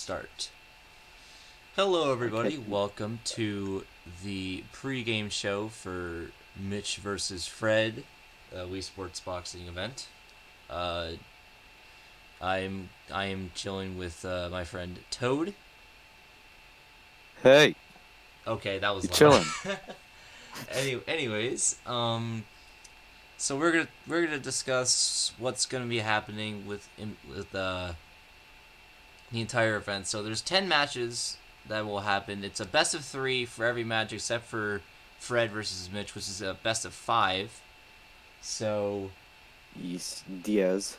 start. Hello, Okay. everybody. Welcome to the pregame show for Mitch versus Fred, Wii Sports boxing event. Uh, I am chilling with my friend Toad. Hey, Okay, that you was loud. chilling? So we're gonna discuss what's gonna be happening with the entire event. So there's 10 matches that will happen. It's a best of three for every match except for Fred versus Mitch, which is a best of five. So Yes, Diaz.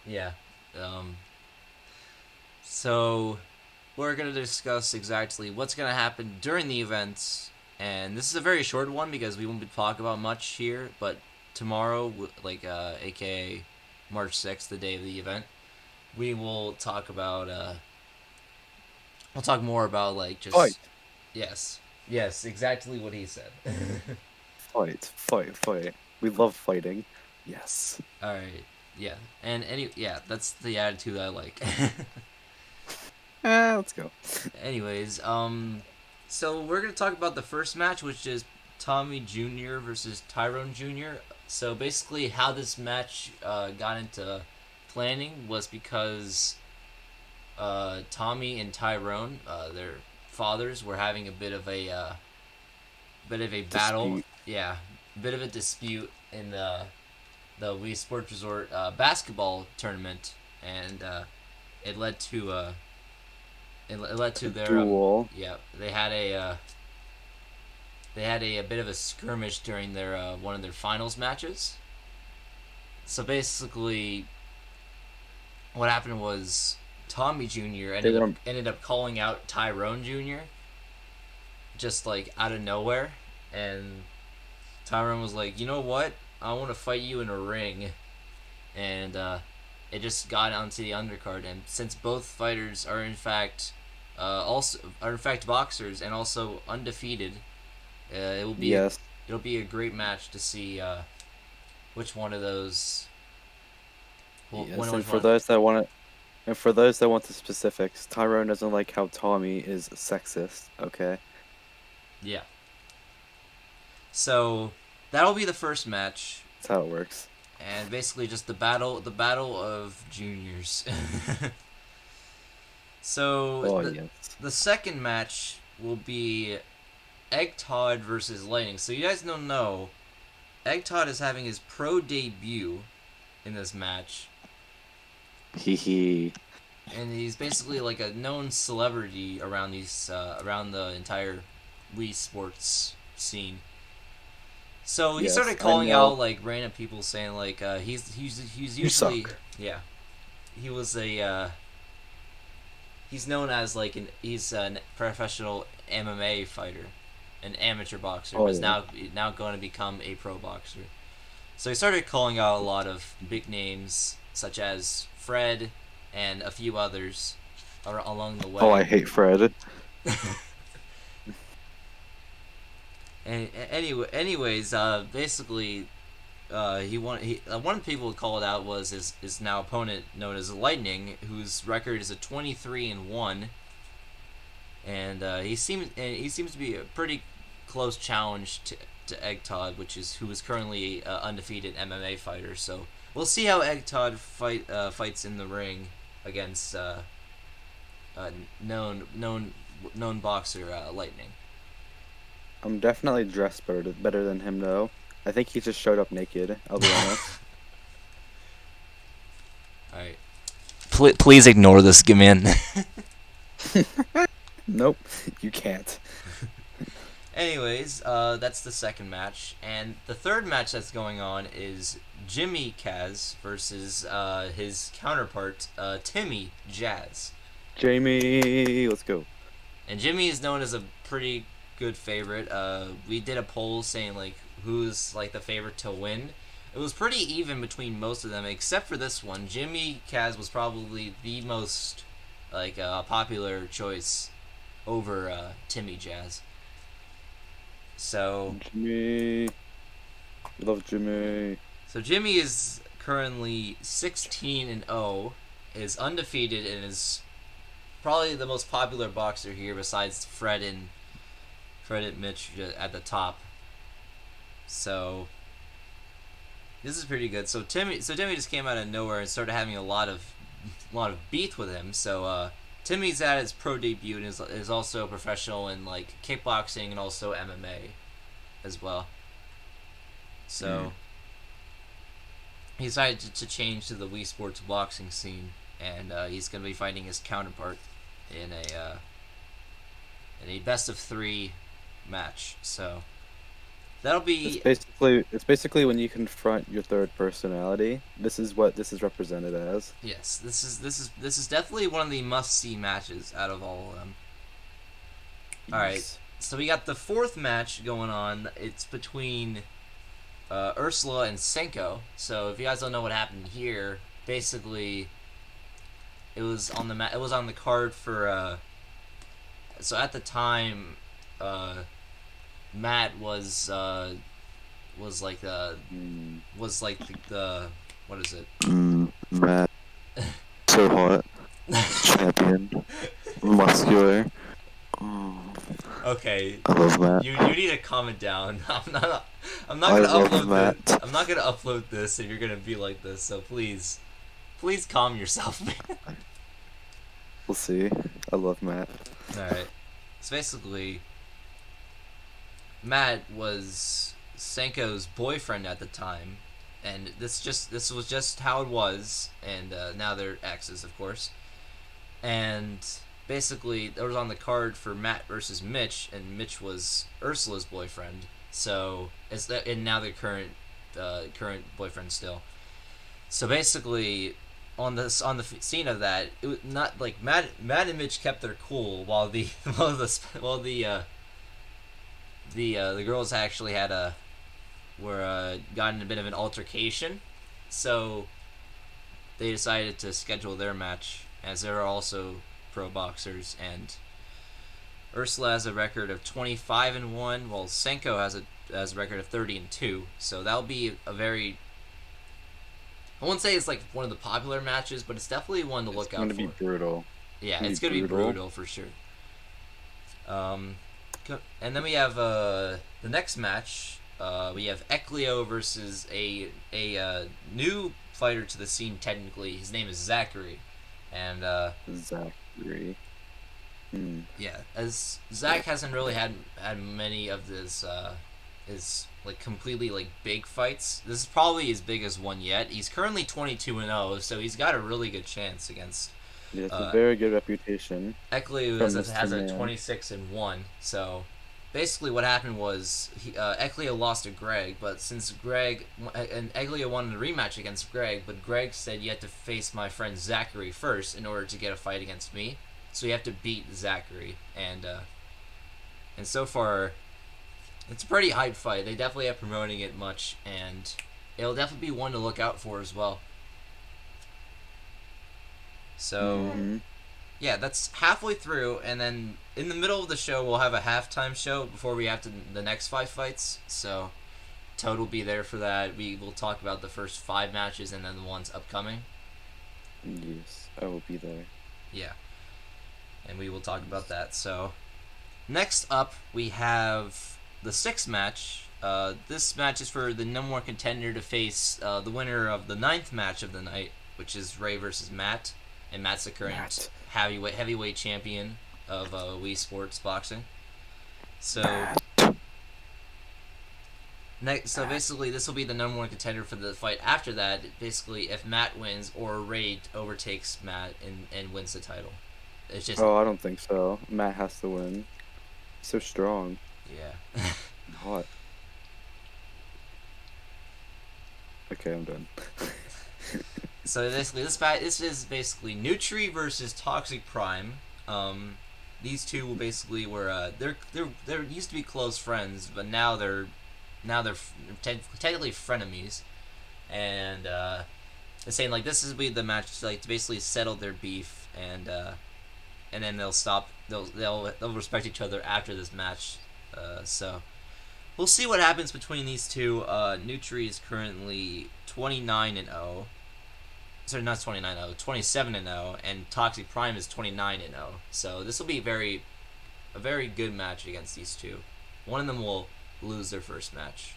yeah, um, so we're gonna discuss exactly what's gonna happen during the events, and this is a very short one because we won't be talking about much here. But tomorrow, aka March 6th, the day of the event, we will talk about we'll talk more about like just Fight, yes. Yes, exactly what he said. fight. We love fighting. Yes. All right. Yeah. That's the attitude I like. Let's go. Anyways, so we're going to talk about the first match, which is Tommy Jr. versus Tyrone Jr. So basically how this match got into planning was because Tommy and Tyrone, their fathers were having a bit of a battle. Dispute. Yeah, a bit of a dispute in the Wii Sports Resort basketball tournament, and it led to it led A to their duel. yeah they had a bit of a skirmish during their one of their finals matches. So basically, what happened was Tommy Jr. They ended up were. ended up calling out Tyrone Jr. just like out of nowhere, and Tyrone was like, you know what? I want to fight you in a ring, and it just got onto the undercard. And since both fighters are in fact boxers and also undefeated, it will be Yes. it'll be a great match to see which one of those. Yes. Which one. And for those that want the specifics, Tyrone doesn't like how Tommy is sexist. Okay. Yeah. So that'll be the first match, That's how it works. and basically just the battle of juniors. So Oh the yes. the second match will be Egg Todd versus Lightning. So you guys don't know, Egg Todd is having his pro debut in this match, Hee hee. and he's basically like a known celebrity around the entire Wii Sports scene. So he Yes, started I calling know. out like random people, saying like he's You usually suck. yeah he was a he's known as like he's a professional MMA fighter, an amateur boxer, Oh but is yeah. now going to become a pro boxer. So he started calling out a lot of big names such as Fred and a few others along the Oh, I way. hate Fred. And anyways, basically, one of the people who called out was his now opponent known as Lightning, whose record is a 23-1, and he seems to be a pretty close challenge to Egg Todd, who is currently undefeated MMA fighter. So we'll see how Egg Todd fights in the ring against uh, known known known boxer Lightning. I'm definitely dressed better than him though. I think he just showed up naked, I'll be honest. All right, please ignore this, man. Nope, you can't. Anyways, that's the second match, and the third match that's going on is Jimmy Kaz versus his counterpart Timmy Jazz. Jamie, let's go. And Jimmy is known as a pretty good favorite. We did a poll saying like who's like the favorite to win. It was pretty even between most of them, except for this one. Jimmy Kaz was probably the most like popular choice over Timmy Jazz. So Jimmy, we love Jimmy. Jimmy is currently 16-0, is undefeated in his probably the most popular boxer here besides Fred and Mitch at the top. So this is pretty good. So Timmy just came out of nowhere and started having a lot of beef with him. So Timmy's at his pro debut and is also professional in like kickboxing and also MMA as well. So he decided to change to the Wii Sports boxing scene, and he's going to be fighting his counterpart in a best of 3 match. So that'll be It's basically when you confront your third personality. This is what this is represented as. yes. This is definitely one of the must see matches out of all of them. All right, Yes. so we got the 4th match going on. It's between Ursula and Senko. So if you guys don't know what happened here, basically it was on the card for so at the time Matt was like Mm. the what is it? Matt, so hot, champion, muscular. Oh, Okay, I love Matt. you need to calm it down. I'm not I gonna love upload Matt. this. I'm not gonna upload this if you're gonna be like this. So please calm yourself, man. We'll see. I love Matt. All right. So basically, Matt was Senko's boyfriend at the time, and this was just how it was, and now they're exes, of course. And basically, it was on the card for Matt versus Mitch, and Mitch was Ursula's boyfriend. So and now they're current boyfriend still. So basically, on the scene of that, it was not like Matt and Mitch kept their cool while the the girls actually got in a bit of an altercation. So they decided to schedule their match as they're also pro boxers, and Ursula has a record of 25-1, while Senko has a record of 30-2. So that'll be a very, I won't say it's like one of the popular matches, but it's definitely one to look It's out going to for. be brutal. Yeah, gonna it's be gonna be brutal. brutal for sure. And then we have the next match. We have Elio versus a new fighter to the scene. Technically, his name is Zachary, and Zachary. Hmm. yeah, as Zach hasn't really had many of his like completely like big fights. This is probably his biggest one yet. He's currently 22-0, so he's got a really good chance against Yeah, it's a uh, very good reputation Elio, who from has Mr. a Man. 26-1. So basically, what happened was Elio lost to Greg, but since Greg and Elio wanted a rematch against Greg, but Greg said you have to face my friend Zachary first in order to get a fight against me. So you have to beat Zachary, and so far, it's a pretty hype fight. They definitely are promoting it much, and it'll definitely be one to look out for as well. So Hmm. yeah, that's halfway through, and then in the middle of the show, we'll have a halftime show before we have to the next 5 fights. So Todd will be there for that. We will talk about the first 5 matches and then the ones upcoming. Yes, I will be there. Yeah, and we will talk about that. So next up, we have the 6th match. This match is for the number 1 contender to face the winner of the 9th match of the night, which is Ray versus Matt. And Matt's the current Matt. heavyweight champion of Wii Sports Boxing. So so basically, this will be the number 1 contender for the fight after that. Basically, if Matt wins or Ray overtakes Matt and wins the title. It's just Oh, I don't think so. Matt has to win. So strong. yeah. And hot. Okay, I'm done. So basically, this is basically Nutri versus Toxic Prime. These two will basically were they're used to be close friends, but now they're technically frenemies, and they're saying like this is be the match to, like, to basically settle their beef, and then they'll stop. They'll respect each other after this match. So we'll see what happens between these two. Nutri is currently 29-0. sorry, not 29-0, 27-0, and Toxic Prime is 29-0. So this will be a very good match against these two. One of them will lose their first match.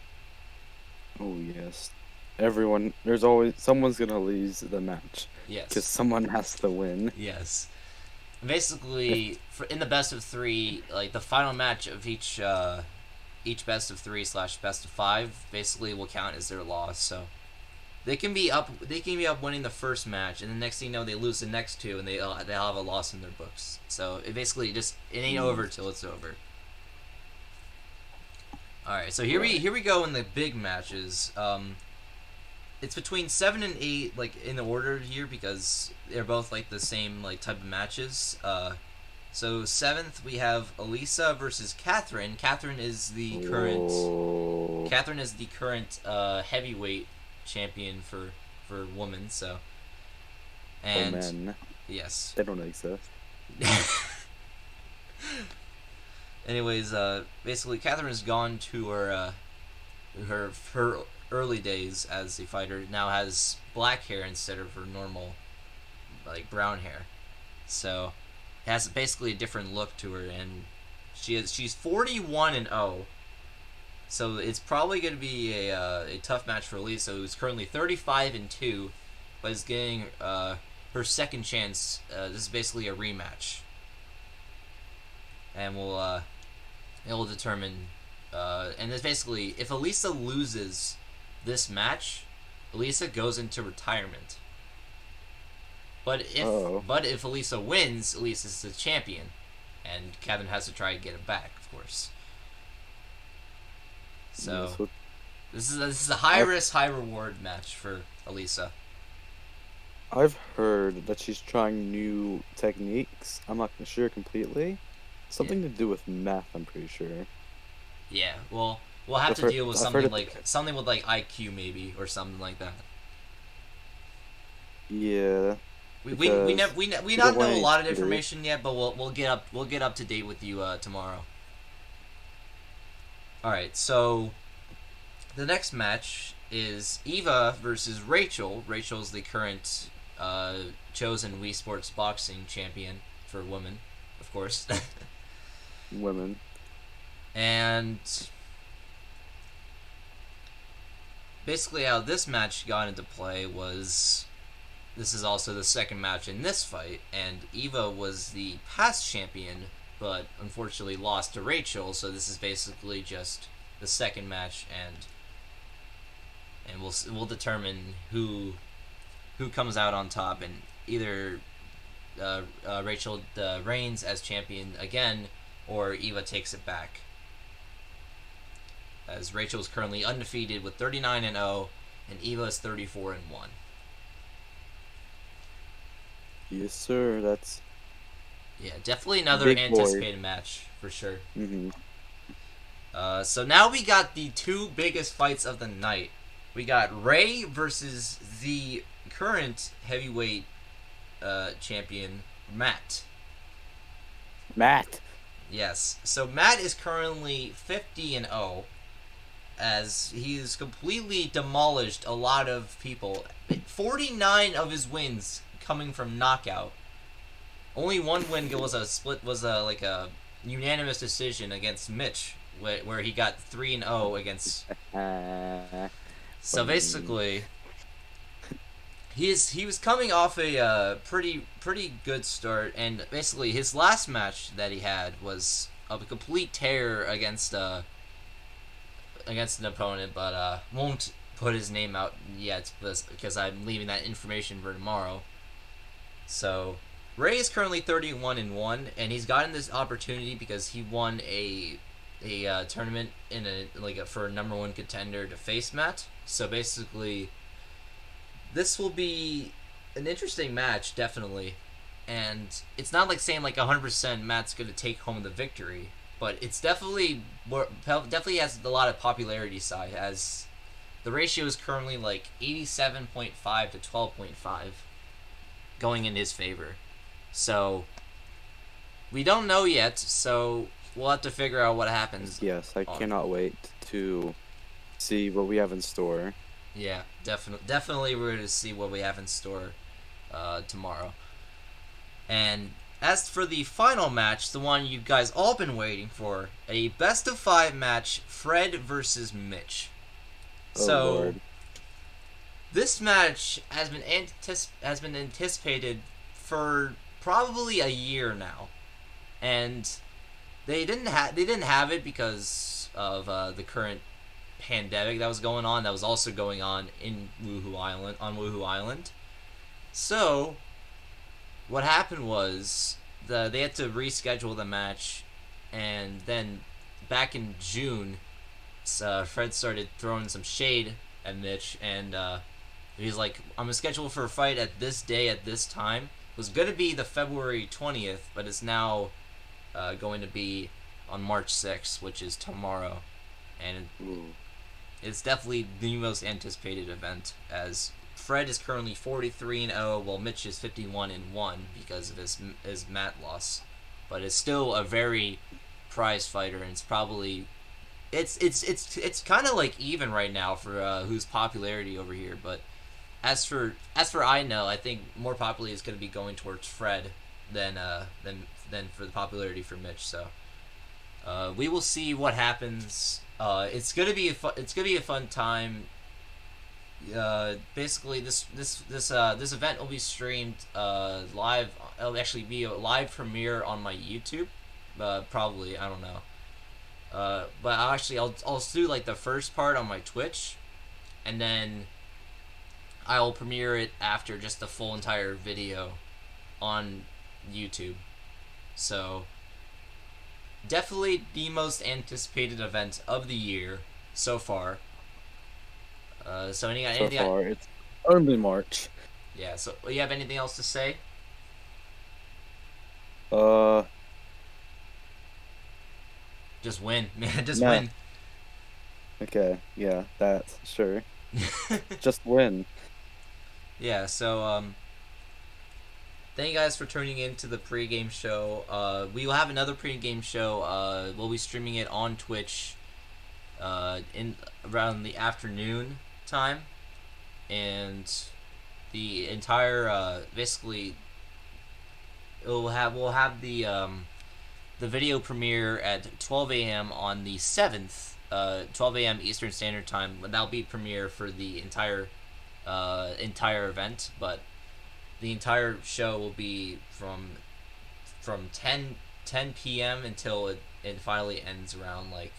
Oh yes. Everyone, there's always someone's gonna lose the match because Yes. someone has to win. Yes. Basically, in the best of three, like the final match of each best of three / best of five, basically will count as their loss. So they can be up winning the first match, and the next thing you know, they lose the next two, and they'll have a loss in their books. So it basically it ain't over till it's over. All right, so here we go in the big matches. It's between 7 and 8, like in the order here, because they're both like the same like type of matches. So 7th we have Elisa versus Catherine. Catherine is the current heavyweight champion for women. So and men. yes, They don't exist. anyways, basically Catherine has gone to her early days as a fighter. Now has black hair instead of her normal like brown hair. So it has basically a different look to her, and she's 41-0. So it's probably going to be a tough match for Elise, who's currently 35-2, but is getting her second chance. This is basically a rematch, and it will determine. And it's basically, if Elisa loses this match, Elisa goes into retirement. But if Elisa wins, Elisa is the champion, and Kevin has to try to get it back, of course. So this is a high risk, high reward match for Elisa. I've heard that she's trying new techniques. I'm not sure completely. Something to do with math, I'm pretty sure. Yeah, well, we'll have to deal with something with like IQ maybe, or something like that. Yeah. We not know a lot of information yet, but we'll get up to date with you tomorrow. All right, so the next match is Eva versus Rachel. Rachel's the current chosen Wii Sports boxing champion for women, of course. Women. And basically how this match got into play was, this is also the second match in this fight, and Eva was the past champion, but unfortunately lost to Rachel, so this is basically just the second match, and we'll determine who comes out on top, and either Rachel reigns as champion again, or Eva takes it back. As Rachel is currently undefeated with 39-0, and Eva is 34-1. Yes, sir. That's definitely another anticipated match for sure. Mm-hmm. So now we got the two biggest fights of the night. We got Ray versus the current heavyweight champion, Matt. Yes. So Matt is currently 50-0, as he's completely demolished a lot of people. 49 of his wins coming from knockout. Only one win was a unanimous decision against Mitch, where he got 3-0 against. So basically, he was coming off a pretty good start, and basically his last match that he had was a complete terror against an opponent, but won't put his name out yet because I'm leaving that information for tomorrow. So Ray is currently 31-1, and he's gotten this opportunity because he won a tournament for a number one contender to face Matt. So basically, this will be an interesting match, definitely. And it's not like saying 100% Matt's going to take home the victory, but it's definitely has a lot of popularity side, as the ratio is currently 87.5 to 12.5 going in his favor. So we don't know yet, so we'll have to figure out what happens. Yes, I cannot wait to see what we have in store. Yeah, definitely we're going to see what we have in store. tomorrow. And as for the final match, the one you guys all been waiting for, a best of 5 match, Fred versus Mitch. Oh So Lord. this match has been anticipated for probably a year now, and they didn't have it because of the current pandemic that was going on. That was also going on in Woohoo Island. So what happened was they had to reschedule the match, and then back in June, Fred started throwing some shade at Mitch, and he's like, "I'm gonna schedule for a fight at this day at this time." It was gonna be the February 20th, but it's now going to be on March 6th, which is tomorrow, and Ooh. it's definitely the most anticipated event, as Fred is currently 43-0, while Mitch is 51-1 because of his mat loss, but it's still a very prized fighter, and it's probably it's kind of like even right now for whose popularity over here. But as for I know, I think more popularity is going to be going towards Fred than for the popularity for Mitch. So we will see what happens. It's gonna be a fun time. Basically, this event will be streamed live. It'll actually be a live premiere on my YouTube. Probably, I don't know. But I'll do like the first part on my Twitch, and then I'll premiere it after just the full entire video on YouTube. So definitely the most anticipated event of the year so far. So So far, it's only March. Yeah. So you have anything else to say? Uh, Just win, man. Just Nah. win. okay, yeah, that's sure. Just win. Yeah. So thank you guys for tuning in to the pregame show. We will have another pregame show. We'll be streaming it on Twitch in around the afternoon time, and the entire basically we'll have the video premiere at 12 a.m. on the 7th, 12 a.m. Eastern Standard Time. That'll be premiere for the entire event, but the entire show will be from 10 p.m. until it finally ends around like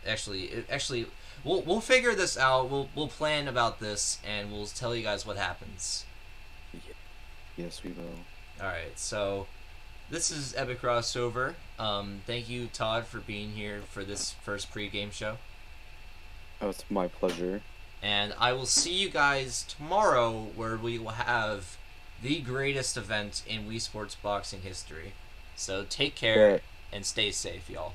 actually we'll figure this out. We'll plan about this, and we'll tell you guys what happens. Yes, we will. All right, so this is Epic Crossover. Thank you, Todd, for being here for this first pregame show. Oh, it's my pleasure. And I will see you guys tomorrow, where we will have the greatest event in Wii Sports boxing history. So take care Bet. and stay safe, y'all.